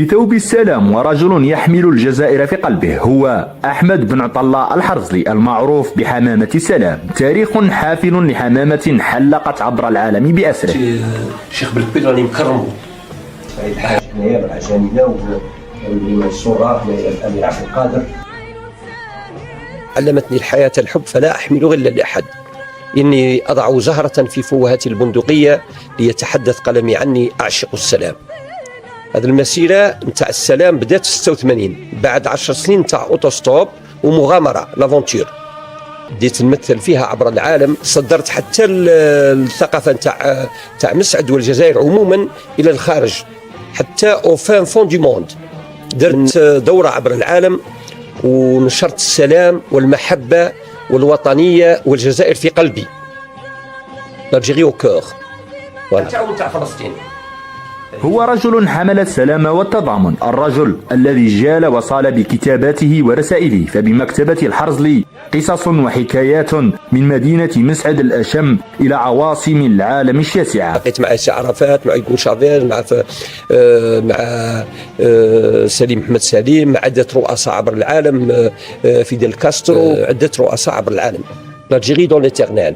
بثوب السلام ورجل يحمل الجزائر في قلبه هو أحمد بن عطلة الحرزلي المعروف بحمامة السلام. تاريخ حافل لحمامة حلقت عبر العالم بأسره. الشيخ بالكبير راني مكرمه سعيد الحاج هنايا بالعجانية والصورة إلى الأمير عبد القادر. علمتني الحياة الحب فلا أحمل غلا لأحد، إني أضع زهرة في فوهة البندقية ليتحدث قلمي عني أعشق السلام. هذه المسيرة نتاع السلام بدات في 86 بعد 10 سنين نتاع أوتوستوب ومغامرة لافونتور بديت نمثل فيها عبر العالم. صدرت حتى الثقافة نتاع مسعد والجزائر عموما إلى الخارج حتى أو فان فون دي موند. درت دورة عبر العالم ونشرت السلام والمحبة والوطنية والجزائر في قلبي. لالجيري او كور نتاع فلسطين. هو رجل حمل السلام والتضامن، الرجل الذي جال وصال بكتاباته ورسائله. فبمكتبة الحرزلي قصص وحكايات من مدينة مسعد الأشم إلى عواصم العالم الشاسعة. لقيت مع ياسر عرفات، مع يقول شافير، مع سليم محمد سليم، مع عدة رؤساء عبر العالم، فيديل كاسترو، عدة رؤساء عبر العالم. l'Algérie dans l'éternel.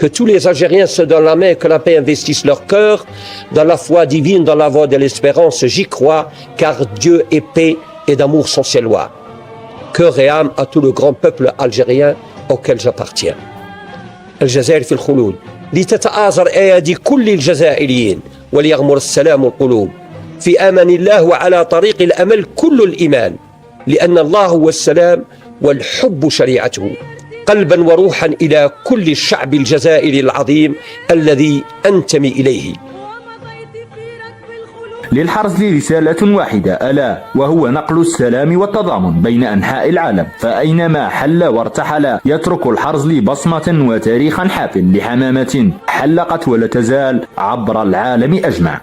Que tous les Algériens se donnent la main et que la paix investisse leur cœur dans la foi divine, dans la voie de l'espérance. J'y crois, car Dieu est paix et d'amour sont ses lois. Cœur et âme à tout le grand peuple algérien auquel j'appartiens. الجزائر في الخلود لتتآزر أيادي كل الجزائريين وليغمر السلام القلوب. في أمان الله وعلى طريق الأمل كل الإيمان، لأن الله هو السلام والحب شريعته. قلبا وروحا إلى كل الشعب الجزائري العظيم الذي أنتمي إليه. للحرزلي رسالة واحدة ألا وهو نقل السلام والتضامن بين أنحاء العالم. فأينما حل وارتحل يترك الحرزلي بصمة وتاريخا حافل لحمامة حلقت ولا تزال عبر العالم أجمع.